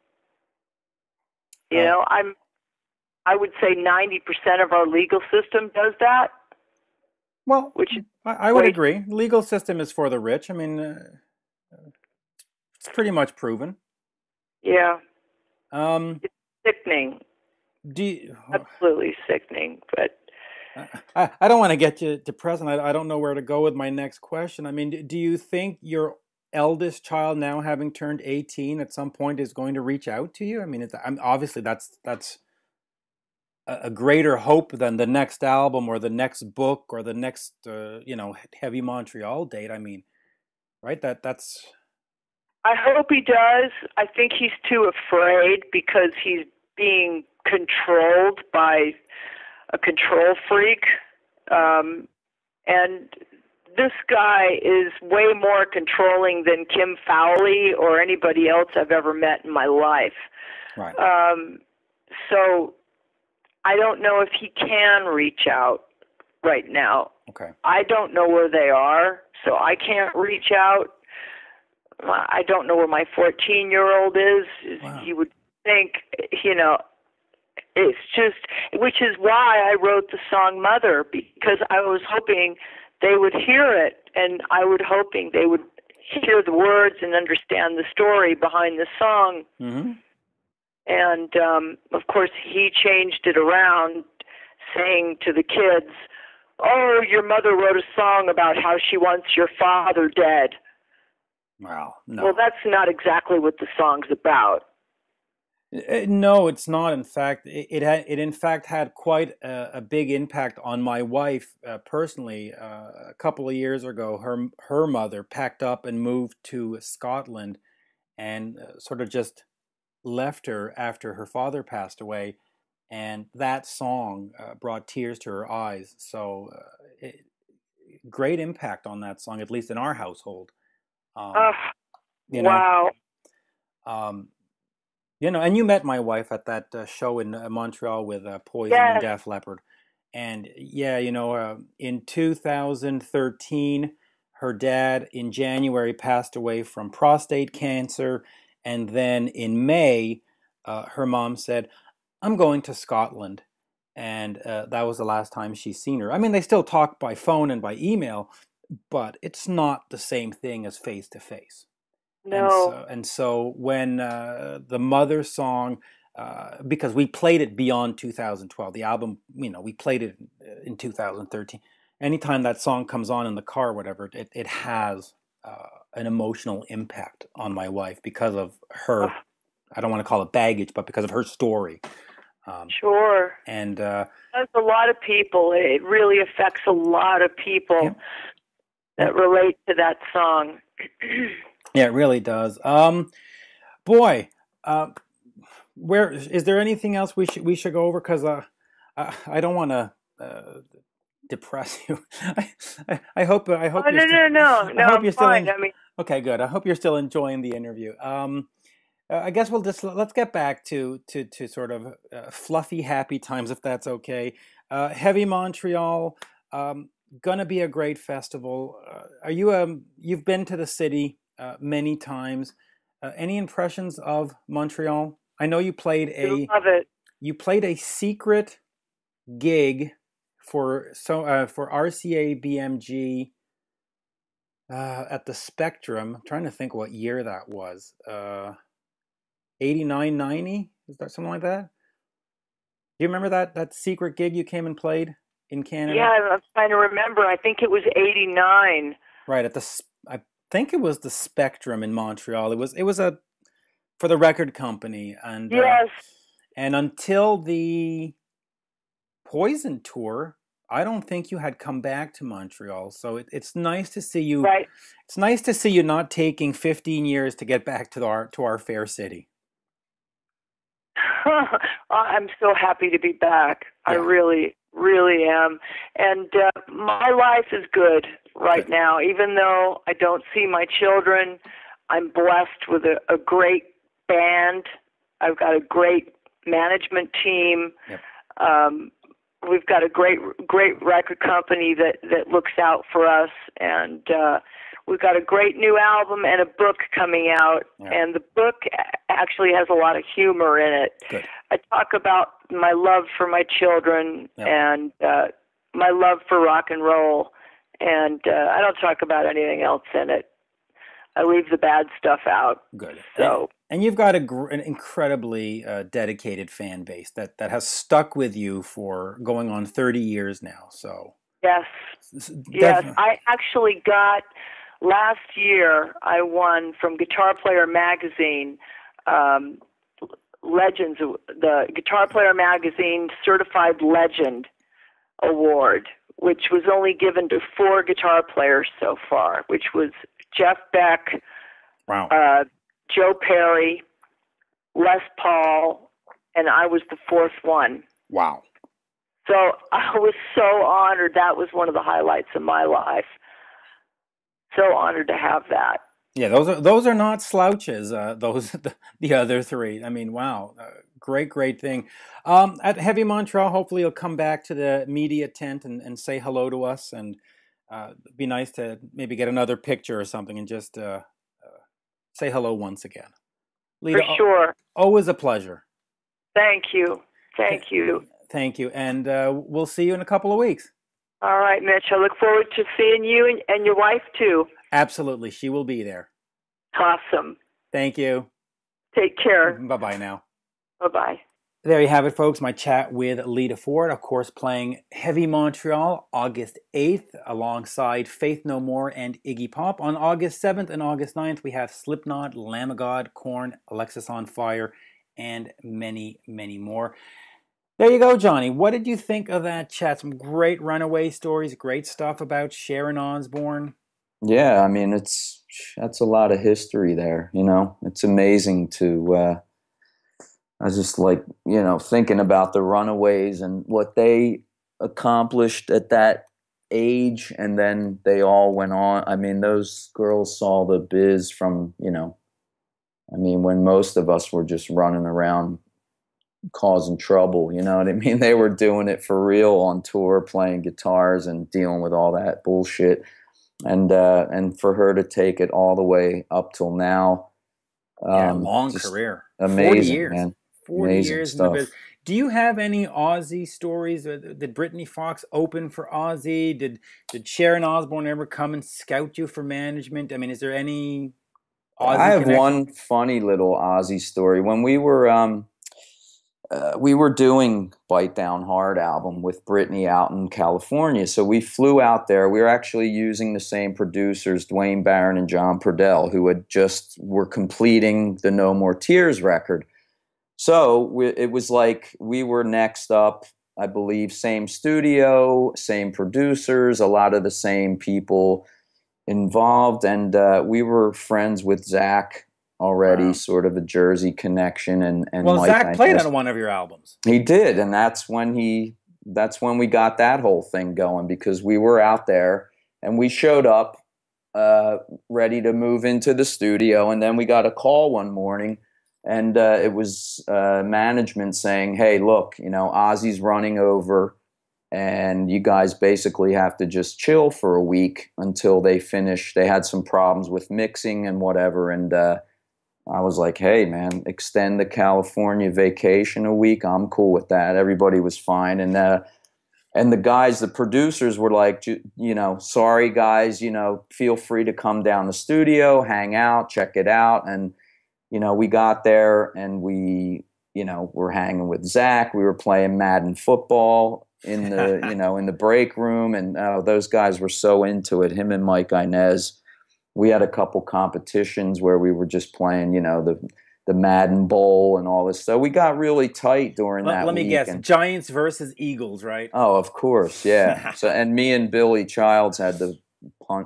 You know, I would say 90% of our legal system does that. Well, which I would agree. Legal system is for the rich. I mean, it's pretty much proven. Yeah. It's sickening. Absolutely sickening. But I don't want to get you depressed, and I don't know where to go with my next question. I mean, do you think your eldest child, now having turned 18, at some point is going to reach out to you? I mean, obviously that's a greater hope than the next album or the next book or the next Heavy Montreal date. I mean, right? That's. I hope he does. I think he's too afraid because he's being controlled by a control freak. And this guy is way more controlling than Kim Fowley or anybody else I've ever met in my life. Right. So I don't know if he can reach out right now. Okay. I don't know where they are, so I can't reach out. I don't know where my 14-year-old is. Wow. You would think, it's just, which is why I wrote the song Mother, because I was hoping they would hear it, and I was hoping they would hear the words and understand the story behind the song. Mm-hmm. And, of course, he changed it around, saying to the kids, "Oh, your mother wrote a song about how she wants your father dead." Wow. No. Well, that's not exactly what the song's about. No, it's not. In fact, it in fact had quite a big impact on my wife personally. A couple of years ago, her mother packed up and moved to Scotland, and sort of just left her after her father passed away, and that song brought tears to her eyes. So, great impact on that song, at least in our household. Wow. And you met my wife at that show in Montreal with Poison and Def Leppard. And in 2013, her dad in January passed away from prostate cancer. And then in May, her mom said, "I'm going to Scotland." And that was the last time she's seen her. I mean, they still talk by phone and by email, but it's not the same thing as face to face. No. And so when the Mother song, because we played it beyond 2012, the album, we played it in 2013. Anytime that song comes on in the car or whatever, it has an emotional impact on my wife because of her, I don't want to call it baggage, but because of her story. Sure. And that's a lot of people. It really affects a lot of people that relate to that song. Yeah, it really does. Boy, where is there anything else we should go over? Because I don't want to depress you. I hope. No. I hope you're fine. Okay, good. I hope you're still enjoying the interview. I guess let's get back to sort of fluffy, happy times, if that's okay. Heavy Montreal, gonna be a great festival. Are you? You've been to the city many times. Any impressions of Montreal? I know you played love it. You played a secret gig for RCA BMG at the Spectrum. I'm trying to think what year that was. 89, 90? Is that something like that? Do you remember that secret gig you came and played in Canada? Yeah, I'm trying to remember. I think it was 89. Right, I think it was the Spectrum in Montreal. It was for the record company, and yes. And until the Poison tour, I don't think you had come back to Montreal. So it's nice to see you. Right. It's nice to see you not taking 15 years to get back to our fair city. I'm so happy to be back. Yeah. I really, really am. And my life is good. right now. Even though I don't see my children, I'm blessed with a great band. I've got a great management team. Yep. We've got a great record company that looks out for us, and we've got a great new album and a book coming out. Yep. And the book actually has a lot of humor in it. Good. I talk about my love for my children. Yep. And my love for rock and roll, and I don't talk about anything else in it. I leave the bad stuff out. Good. So, and you've got an incredibly dedicated fan base that has stuck with you for going on 30 years now. So yes. I actually got, last year, I won from Guitar Player Magazine, Legends, the Guitar Player Magazine Certified Legend Award, which was only given to 4 guitar players so far, which was Jeff Beck, wow, Joe Perry, Les Paul, and I was the 4th one. Wow. So I was so honored. That was one of the highlights of my life. So honored to have that. Yeah, those are not slouches. The other 3. I mean, wow, great thing. At Heavy Montreal, hopefully you'll come back to the media tent and say hello to us, and it'd be nice to maybe get another picture or something and just say hello once again. Lita, for sure. Always a pleasure. Thank you. Thank you. Thank you, and we'll see you in a couple of weeks. All right, Mitch. I look forward to seeing you and your wife too. Absolutely. She will be there. Awesome. Thank you. Take care. Bye-bye now. Bye-bye. There you have it, folks. My chat with Lita Ford, of course, playing Heavy Montreal August 8th alongside Faith No More and Iggy Pop. On August 7th and August 9th, we have Slipknot, Lamb of God, Korn, Alexis on Fire, and many, many more. There you go, Johnny. What did you think of that chat? Some great Runaway stories, great stuff about Sharon Osbourne. Yeah, I mean, that's a lot of history there, you know. It's amazing to, I was just like, you know, thinking about the Runaways and what they accomplished at that age, and then they all went on. I mean, those girls saw the biz from, you know, I mean, when most of us were just running around causing trouble, you know what I mean? They were doing it for real on tour, playing guitars and dealing with all that bullshit. And for her to take it all the way up till now, long career, amazing, 40 years, man. 40 amazing years stuff. in the business. Do you have any Ozzy stories? Did Brittany Fox open for Ozzy? Did Sharon Osbourne ever come and scout you for management? I mean, is there any Ozzy I have connection? one funny little Ozzy story. When we were doing Bite Down Hard album with Britney out in California. So we flew out there. We were actually using the same producers, Dwayne Barron and John Purdell, who were completing the No More Tears record. So it was like we were next up, I believe, same studio, same producers, a lot of the same people involved. And we were friends with Zach already. Wow. Sort of a Jersey connection, and well, Mike, Zach played on one of your albums. He did, and that's when we got that whole thing going, because we were out there and we showed up ready to move into the studio, and then we got a call one morning, and it was management saying, "Hey, look, you know, Ozzy's running over, and you guys basically have to just chill for a week until they finish. They had some problems with mixing and whatever," and I was like, "Hey, man, extend the California vacation a week. I'm cool with that." Everybody was fine. And the guys, the producers were like, you know, "Sorry, guys, you know, feel free to come down the studio, hang out, check it out." And, you know, we got there and we, you know, were hanging with Zach. We were playing Madden football in the, you know, in the break room. And those guys were so into it, him and Mike Inez. We had a couple competitions where we were just playing, you know, the Madden Bowl and all this. So we got really tight during that week. Let me guess, Giants versus Eagles, right? Oh, of course, yeah. So, and me and Billy Childs had to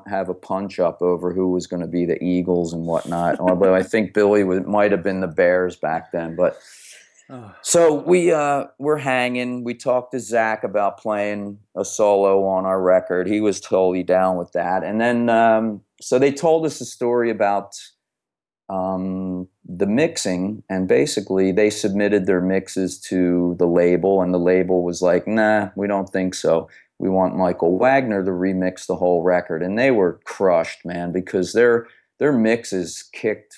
have a punch up over who was going to be the Eagles and whatnot. Although I think Billy might have been the Bears back then. But Oh. So we're hanging. We talked to Zach about playing a solo on our record. He was totally down with that. And then so they told us a story about the mixing, and basically they submitted their mixes to the label, and the label was like, "Nah, we don't think so. We want Michael Wagner to remix the whole record." And they were crushed, man, because their mixes kicked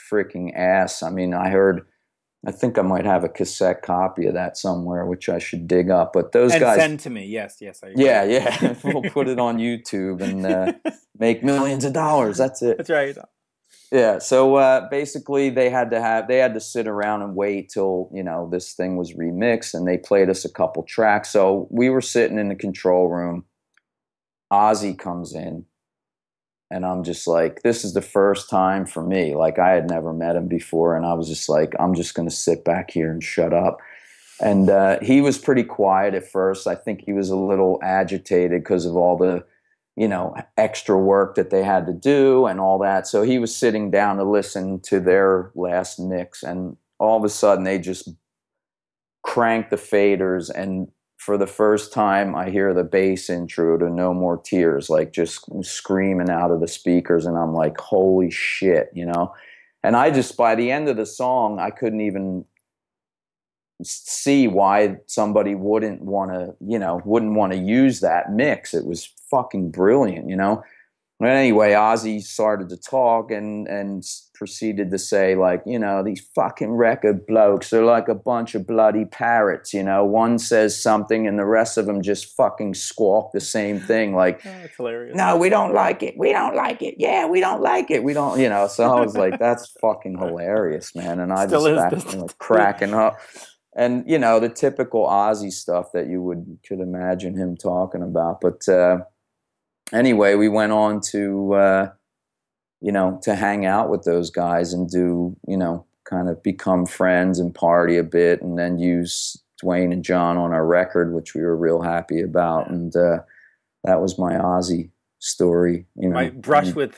freaking ass. I mean, I think I might have a cassette copy of that somewhere, which I should dig up. But those And guys, send to me. Yes, yes, I agree. yeah, we'll put it on YouTube and make millions of dollars. That's it. That's right. Yeah. So basically, they had to sit around and wait till this thing was remixed, and they played us a couple tracks. So we were sitting in the control room. Ozzy comes in. And I'm just like, this is the first time for me. Like, I had never met him before. And I was just like, I'm just going to sit back here and shut up. And he was pretty quiet at first. I think he was a little agitated because of all the, extra work that they had to do and all that. So he was sitting down to listen to their last mix. And all of a sudden, they just cranked the faders, and for the first time I hear the bass intro to No More Tears, like just screaming out of the speakers, and I'm like, holy shit, and I just, by the end of the song, I couldn't even see why somebody wouldn't want to use that mix. It was fucking brilliant. But anyway, Ozzy started to talk and proceeded to say, like, these fucking record blokes, they're like a bunch of bloody parrots, One says something and the rest of them just fucking squawk the same thing. Like, oh, that's hilarious. No, we don't like it. We don't like it. Yeah, we don't like it. We don't, So I was like, that's fucking hilarious, man. And I Still just is started cracking up. And, the typical Ozzy stuff that you could imagine him talking about. But, anyway, we went on to to hang out with those guys and do kind of become friends and party a bit, and then use Dwayne and John on our record, which we were real happy about. And that was my Ozzy story. My brush with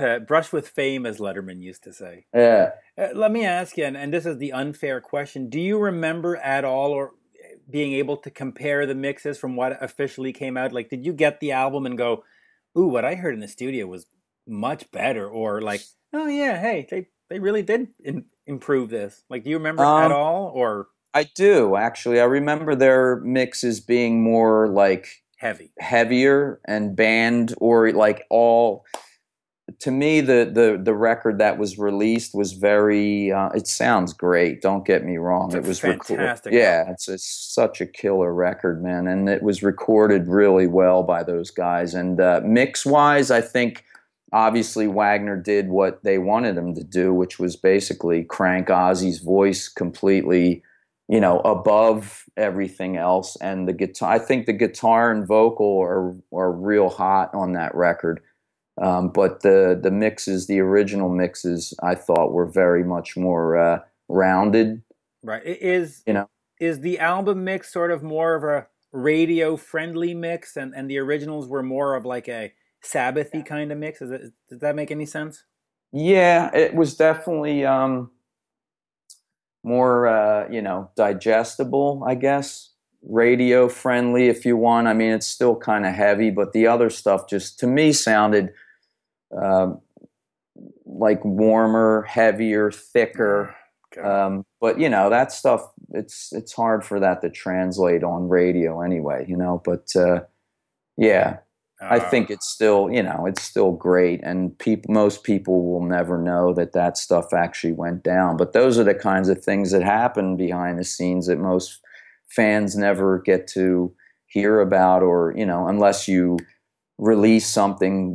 fame, as Letterman used to say. Yeah. Let me ask you, and this is the unfair question: do you remember at all, or being able to compare the mixes from what officially came out? Like, did you get the album and go, ooh, what I heard in the studio was much better, or like, oh yeah, hey, they really did improve this? Like, do you remember at all? Or I do, actually. I remember their mixes being more like heavier and band, or like all. To me, the record that was released was very. It sounds great. Don't get me wrong. It was fantastic. Yeah, it's such a killer record, man, and it was recorded really well by those guys. And mix wise, I think obviously Wagner did what they wanted him to do, which was basically crank Ozzy's voice completely, above everything else. And the guitar, I think the guitar and vocal are real hot on that record. But the mixes, the original mixes, I thought were very much more rounded. Right. Is the album mix sort of more of a radio friendly mix, and the originals were more of like a Sabbathy kind of mix? Does that make any sense? Yeah, it was definitely more digestible, I guess. Radio friendly, if you want. I mean, it's still kind of heavy, but the other stuff just, to me, sounded like warmer, heavier, thicker. But that stuff, it's hard for that to translate on radio anyway, but yeah, I think it's still great, and most people will never know that stuff actually went down. But those are the kinds of things that happen behind the scenes that most fans never get to hear about, or unless you release something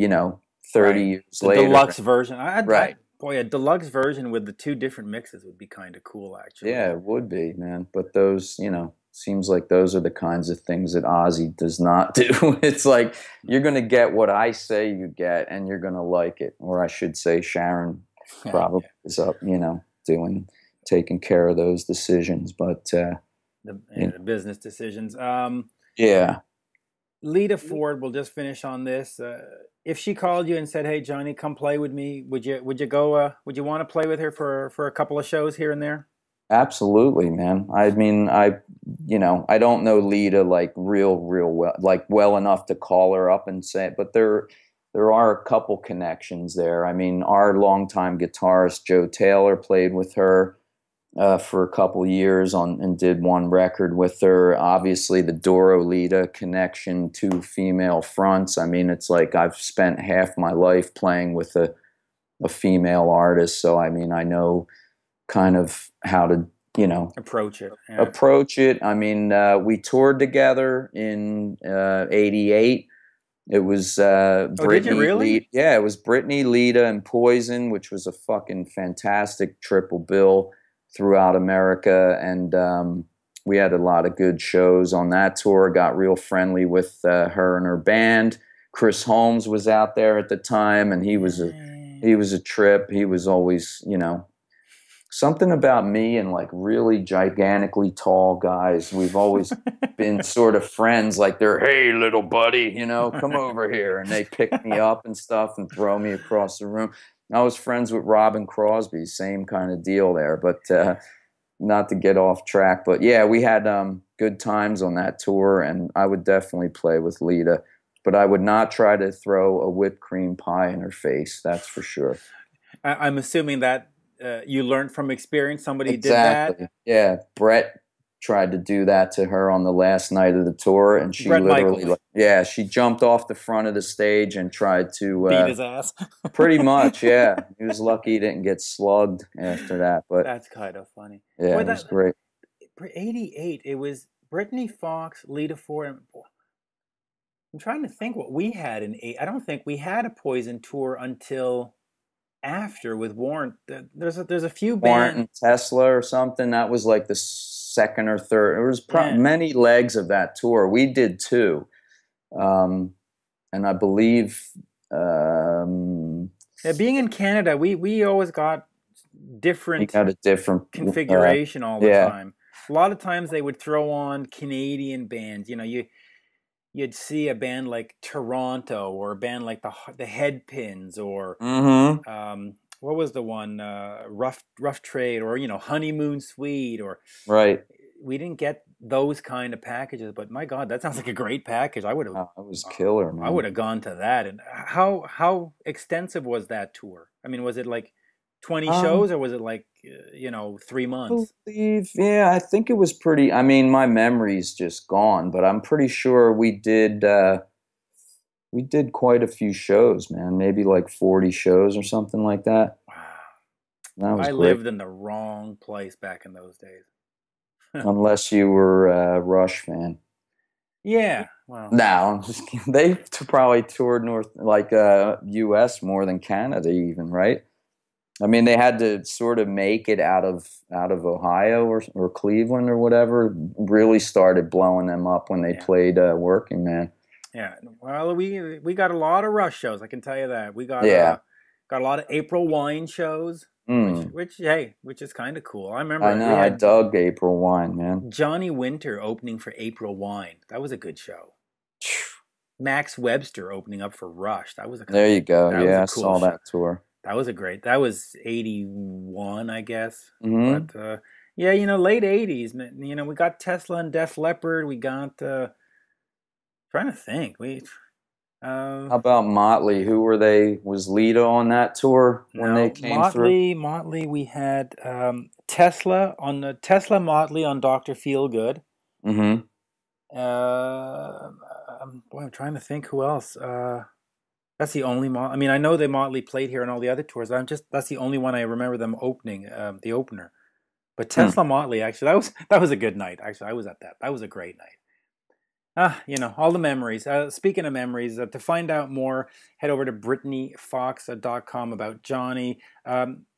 30 years later. Deluxe version. Right. Boy, a deluxe version with the two different mixes would be kind of cool, actually. Yeah, it would be, man. But those, seems like those are the kinds of things that Ozzy does not do. It's like, you're going to get what I say you get, and you're going to like it. Or I should say Sharon probably is up, taking care of those decisions. But the business decisions. Yeah. Lita Ford, we'll just finish on this. If she called you and said, "Hey, Johnny, come play with me," would you go? Would you want to play with her for a couple of shows here and there? Absolutely, man. I mean, I don't know Lita like real well, like well enough to call her up and say it, but there are a couple connections there. I mean, our longtime guitarist Joe Taylor played with her for a couple years on and did one record with her. Obviously, the Doro Lita connection, two female fronts. I mean, it's like I've spent half my life playing with a female artist, so I mean, I know kind of how to, Approach it. Yeah. approach it. I mean, we toured together in '88. It was Oh, did you really? Yeah, it was Brittany, Lita, and Poison, which was a fucking fantastic triple bill throughout America. And we had a lot of good shows on that tour. Got real friendly with her and her band. Chris Holmes was out there at the time, and he was a trip. He was always, something about me and like really gigantically tall guys. We've always been sort of friends. Like they're, hey, little buddy, come over here, and they pick me up and stuff and throw me across the room. I was friends with Robin Crosby, same kind of deal there. But not to get off track, but yeah, we had good times on that tour, and I would definitely play with Lita, but I would not try to throw a whipped cream pie in her face. That's for sure. I'm assuming that you learned from experience. Somebody did Exactly. that. Yeah, Brett tried to do that to her on the last night of the tour, and she Brett literally, Michaels she jumped off the front of the stage and tried to beat his ass. pretty much, yeah. He was lucky he didn't get slugged after that, but That's kind of funny. yeah, Boy, it was great. 88. It was Brittany Fox, Lita Ford. I'm trying to think what we had in eight. I don't think we had a Poison tour until after with Warrant. There's a few Warrant bands. and Tesla or something. That was like the second or third. There was Yeah. many legs of that tour. We did too, and I believe. Yeah, being in Canada, we always got You different got a different configuration all the yeah. time. A lot of times they would throw on Canadian bands. You'd see a band like Toronto or a band like the Headpins or Mm-hmm. what was the one Rough Trade or Honeymoon Suite or Right. we didn't get those kind of packages. But my God, that sounds like a great package. I would have. It was killer, man. I would have gone to that. And how extensive was that tour? I mean, was it like 20 shows or was it like 3 months? Yeah, I think it was pretty. I mean, my memory's just gone, but I'm pretty sure we did quite a few shows, man. Maybe like 40 shows or something like that. Wow. That was I great. lived in the wrong place back in those days. Unless you were a Rush fan. Yeah, well, No, I'm just kidding. They probably toured U.S. more than Canada, even, right? I mean, they had to sort of make it out of Ohio or Cleveland or whatever. Really started blowing them up when they played Working Man. Yeah, well, we got a lot of Rush shows. I can tell you that we got got a lot of April Wine shows, which is kind of cool. I remember. I know. I dug April Wine, man. Johnny Winter opening for April Wine. That was a good show. Max Webster opening up for Rush. That was a there you go. Yeah, I cool saw that tour. That was That was 81, I guess. Mm-hmm. But late 80s. We got Tesla and Def Leppard. We got. Trying to think. How about Motley? Who were they? Was Lita on that tour when they came through? Motley. We had Tesla on the Tesla Motley on Dr. Feelgood. Mm-hmm. I'm trying to think who else. That's the only I mean, I know they Motley played here on all the other tours. That's the only one I remember them opening, the opener. But Tesla Motley, actually, that was a good night. Actually, I was at that. That was a great night. All the memories. Speaking of memories, to find out more, head over to BrittanyFox.com about Johnny.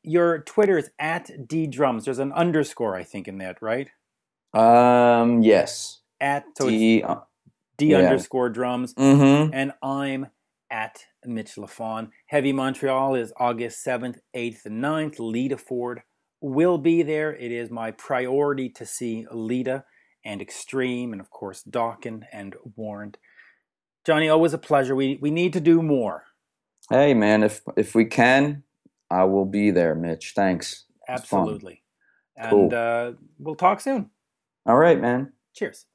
Your Twitter is @ddrums. There's an underscore, I think, in that, right? Yes. D underscore drums. Mm-hmm. And I'm @Mitch Lafon. Heavy Montreal is August 7th, 8th, and 9th. Lita Ford will be there. It is my priority to see Lita and Extreme, and of course Dawkins and Warrant. Johnny, always a pleasure. We need to do more. Hey man, if we can, I will be there, Mitch. Thanks. Absolutely. And Cool. we'll talk soon. All right, man. Cheers.